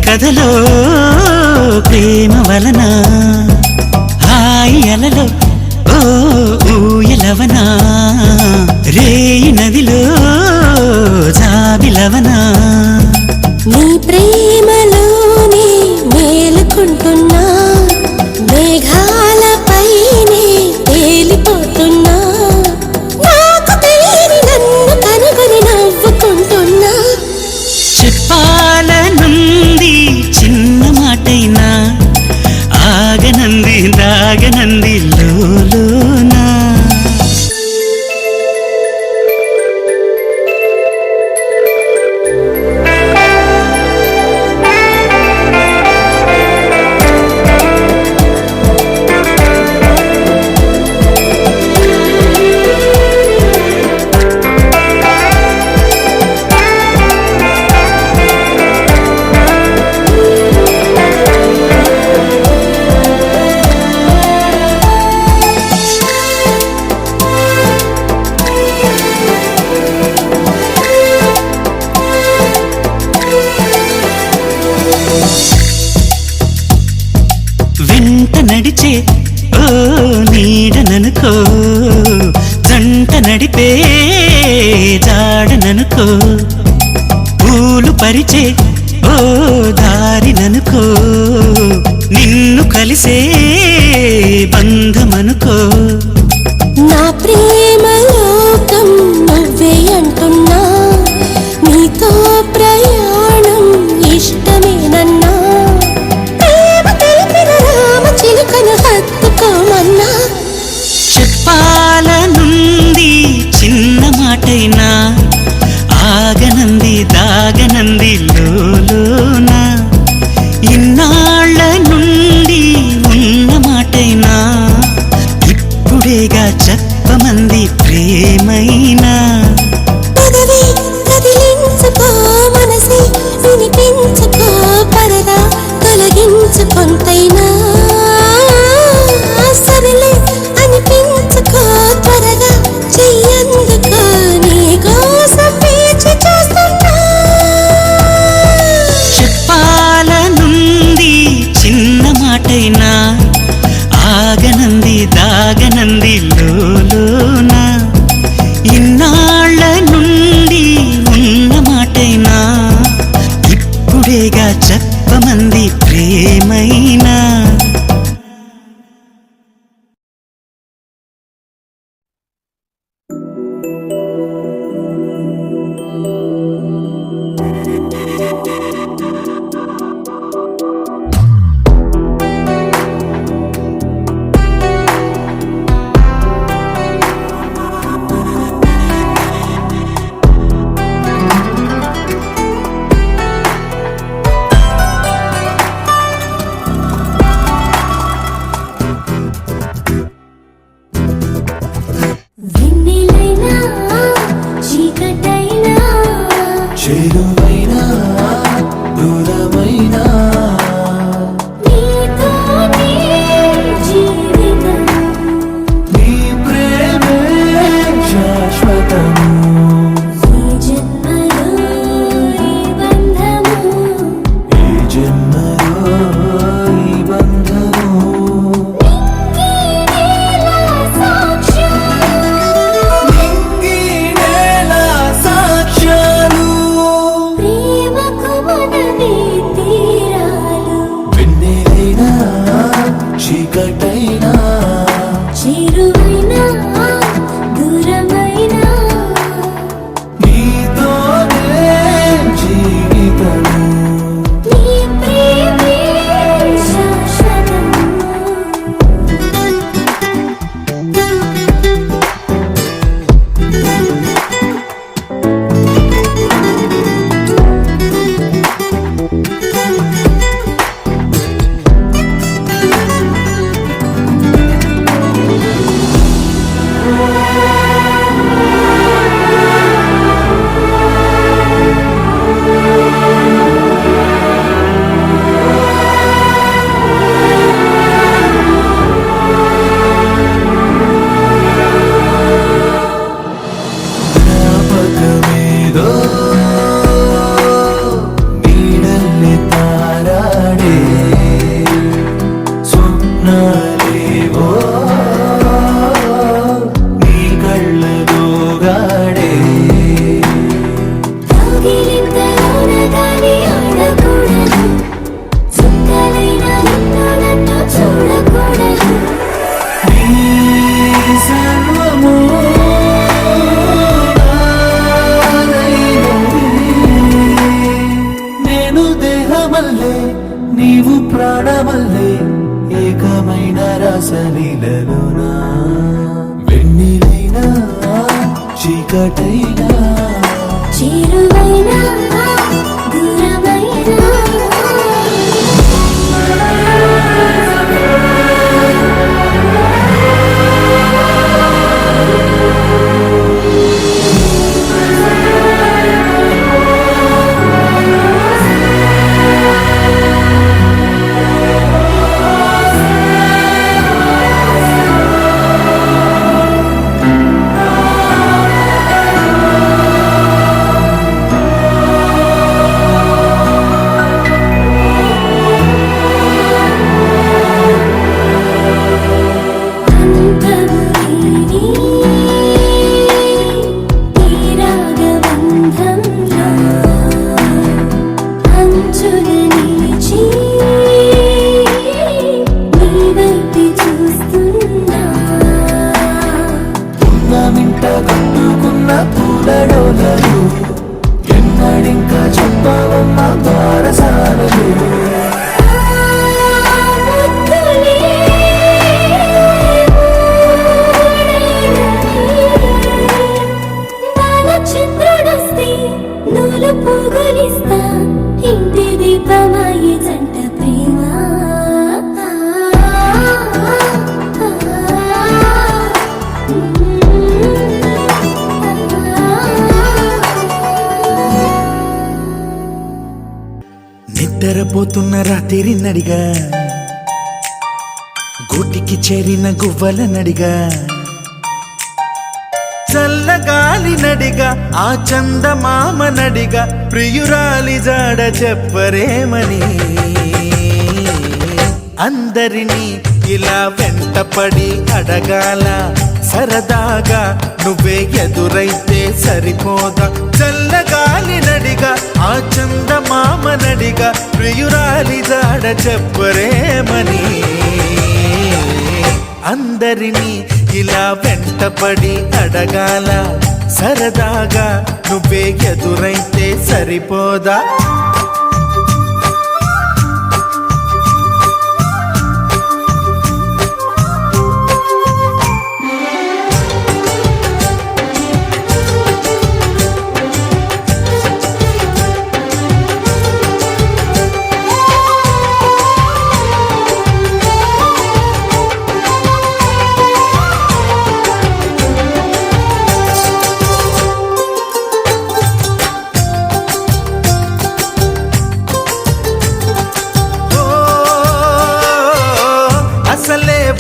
కథలో ప్రేమ వలన హాయి అలలో ఓ ఊయలవనా రేయి నదిలో జాబిలవనా నీ ప్రేమలోనే మేలుకుంటున్నా మేఘాలపైనే తేలిపోతున్నా నాకు తెలియని నన్ను కనుగొని నవ్వుకుంటున్నా చెప్పాలనుంది చిన్న మాటైనా ఆగనంది దాగనంది లోలోనా నడిచే ఓ నీడననుకో జంట నడిపే జాడననుకో పూలు పరిచే ఓ దారిననుకో నిన్ను కలిసే బంధమనుకో నా ప్రేమ లోకం నువ్వే అంటున్నా నీతో ప్రయాణం ఇష్టమేనన్నా చెప్పాలనుంది చిన్న మాటైనా ఆగనంది దాగనంది లోలోనా ఇన్నాళ్ళ నుండి ఉన్న మాటైనా ఇప్పుడు ప్రాణమల్లే ఏకమైన రసలీలలోనా వెన్నెలైనా చీకటైనా చేరువైనా దూరమైనా కట్టుకున్న పూలడోలలు ఎన్నడింకా చెప్పవమ్మ బారసాలలు చంద్రుడొస్తే నూలు పోగలిస్తా ఇంటి దీపమాయి జంట ప్రేమ నిద్రపోతున్న రాత్రి నడిగా గూటికి చేరిన గువ్వల నడిగా చల్లగాలి నడిగా ఆ చందమామ నడిగా ప్రియురాలి జాడ చెప్పరేమని అందరినీ ఇలా వెంటపడి అడగాల సరదాగా నువ్వే ఎదురైతే సరిపోదా చల్లగాలి నడిగా ఆ చందమామ నడిగా ప్రియురాలి జాడ చెప్పరేమని అందరినీ ఇలా వెంటపడి అడగాల సరదాగా నువ్వే ఎదురైతే సరిపోదా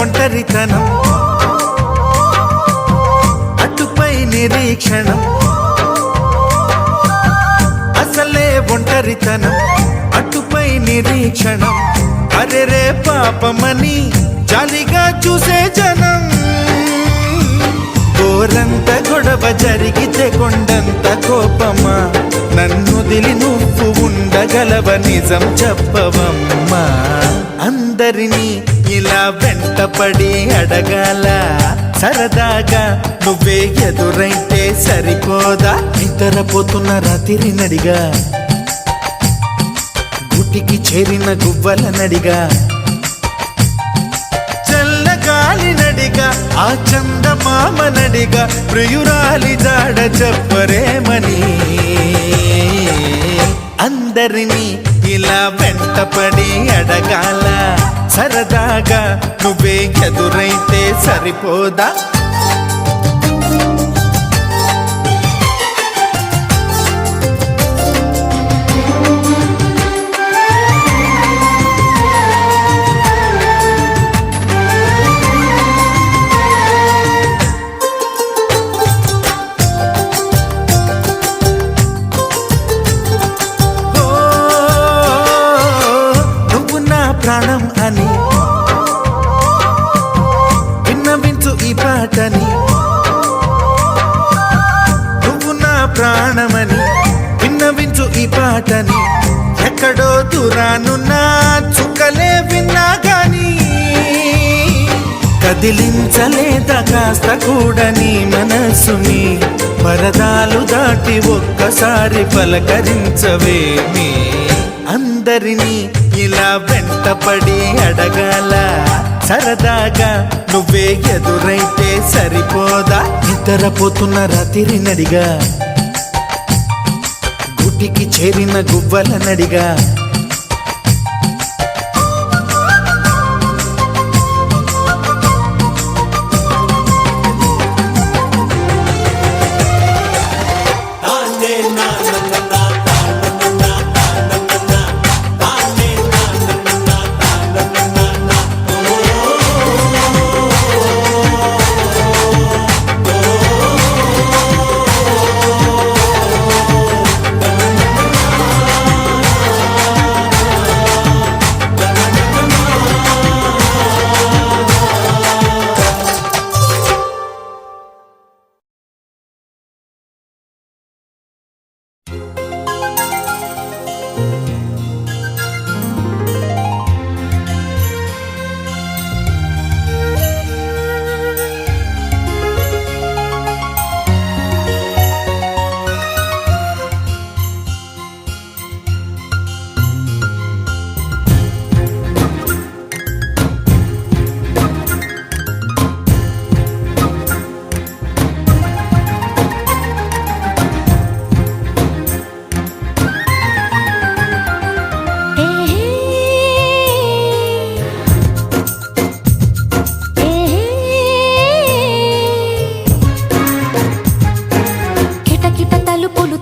ఒంటరితనం అటుపై నిరీక్షణం అసలే ఒంటరితనం అటుపై నిరీక్షణం అరెరే పాపమని జాలిగా చూసే జనం గోరంత గొడవ జరిగితే కొండంత కోపమా నన్నుదిలి నువ్వు ఉండగలవ నిజం చెప్పవమ్మా అందరినీ ఇలా వెంటపడి అడగాల సరదాగా నువ్వే ఎదురైతే సరిపోదా నిద్రపోతున్న రాత్రి నడిగా గుటికి చేరిన గువ్వల నడిగా చల్లగాలి నడిగా ఆ చందమామ నడిగా ప్రియురాలి జాడ చెప్పరేమని అందరినీ ఇలా వెంటపడి అడగాల సరదాగా నువ్వే ఎదురైతే సరిపోదా ప్రాణం అని విన్నవించు ఈ పాటని నువ్వు నా ప్రాణమని విన్నవించు ఈ పాటని ఎక్కడో దూరానున్నా చుక్కలే విన్నా గాని కదిలించలేదా కాస్త కూడా నీ మనసుని పరదాలు దాటి ఒక్కసారి పలకరించవేమి అందరినీ ఇలా వెంటపడి అడగాల సరదాగా నువ్వే ఎదురైతే సరిపోదా నిద్రపోతున్న రాత్రి నడిగా గుటికి చేరిన గువ్వల నడిగా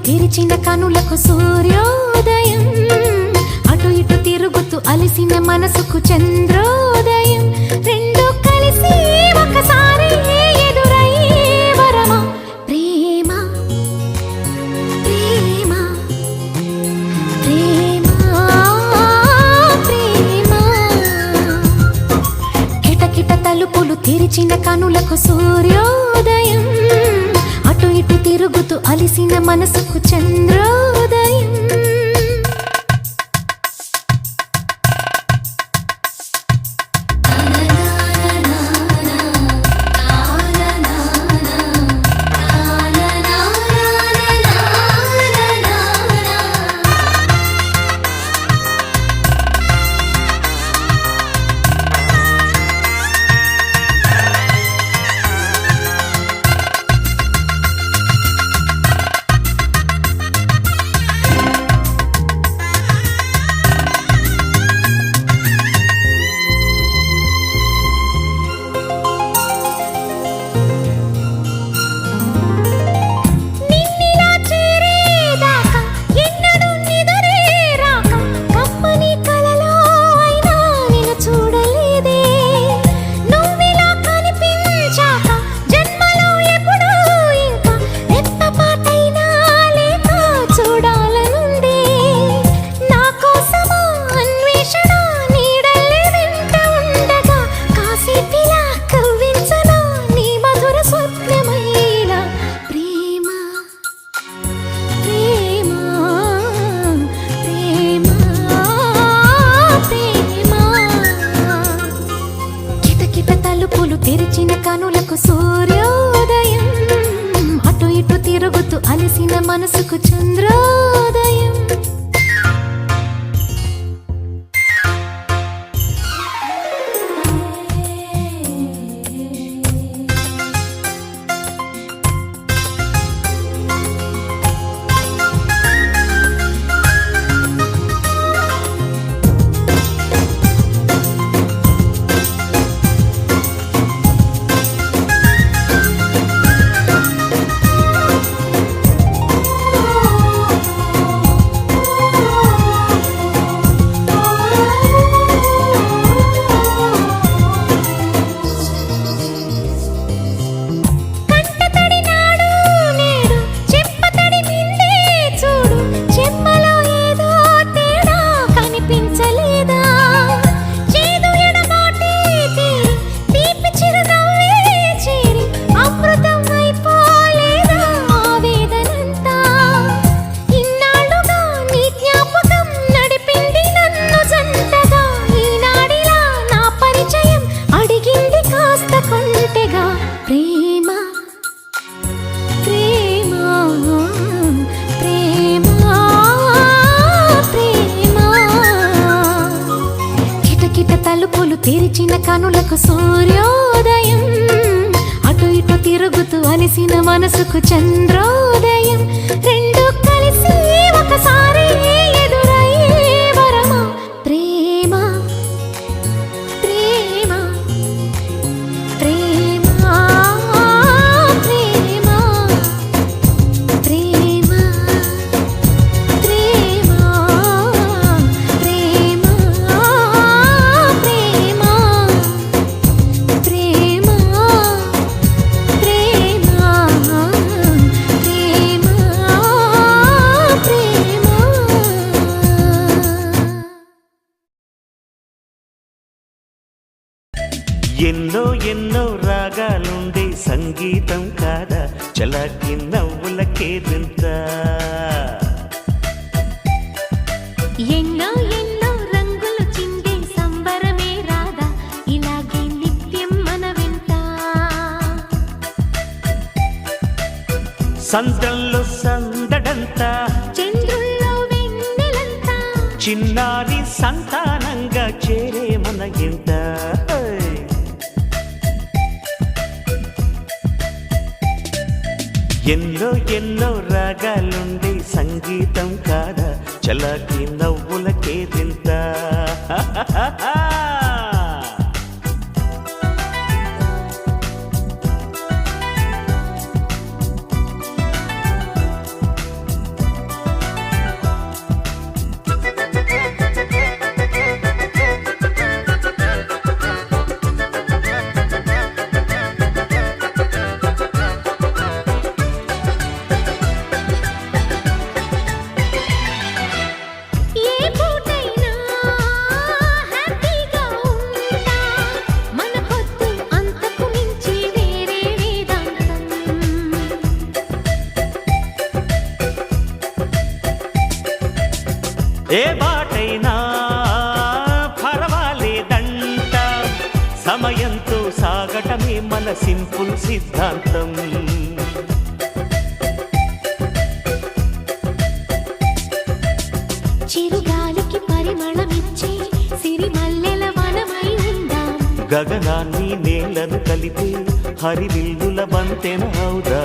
తెరిచిన కనులకు సూర్యోదయం అటు ఇటు తిరుగుతూ అలసిన మనసుకు చంద్రోదయం రెండు కలిసి ఒకసారి ఎదురయ్యే వరమా ప్రేమ ప్రేమ ప్రేమ ప్రేమ కిటకిట తలుపులు తెరిచిన కనులకు సూర్యోదయం అటు ఇటు తిరుగుతూ అలిసిన మనసుకు చంద్రోదయం తెరిచిన కనులకు సూర్యోదయం అటు ఇటు తిరుగుతూ అలసిన మనసుకు చంద్రోదయం తెరిచిన కనులకు సూర్యోదయం అటు ఇటు తిరుగుతూ అలిసిన మనసుకు చంద్రోదయం రెండు కలిసి ఒకసారి ఎదురయ్యే వరమా ప్రేమ ప్రేమ ప్రేమ ప్రేమ ప్రేమ ప్రేమ ప్రేమ ప్రేమ ప్రేమ ప్రేమ ఎన్నో ఎన్నో రాగాలుండే సంగీతం కాదా చలాకి నవ్వులకేదింత ఎన్నో ఎన్నో రంగులు చిందే సంబరమే రాదా ఇలాగే నిత్యం మన వింట సంతంలో సందడంతా చంద్రుల్లో వెన్నెలంతా చిన్నారి సంతానంగా చేరే మన ఇంత ఎన్నో ఎన్నో రాగాలుండే సంగీతం కాదా చలాకి నవ్వులకేదింత ఏ పూటైనా హ్యాపీగా ఉంటా మన పొద్దు అంతకు మించి వేరే వేదాంతం ఏ బాటైనా పర్వాలేదంట సమయంతో సాగటమే మన సింపుల్ సిద్ధాంతం చిరుగాలికి పరిమళమిచ్చే సిరిమల్లెల వనమై ఉందాం గగనాన్ని నేలను కలిపి హరివిల్లుల బంతెన అవుదా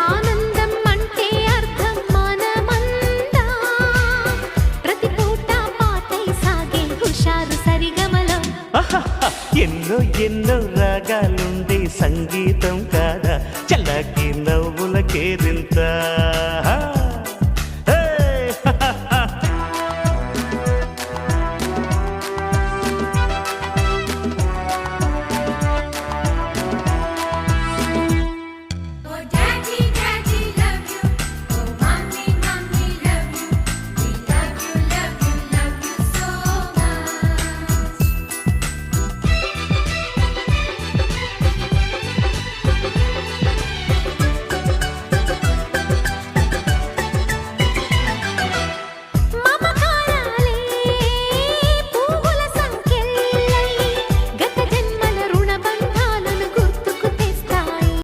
ఆనందం అంటే అర్థం మనమందా ప్రతి పూట పాటై సాగే హుషారు సరిగమలో ఎన్నో ఎన్నో రాగాలుండే సంగీతం కాదా చల్లకి నవ్వులకేది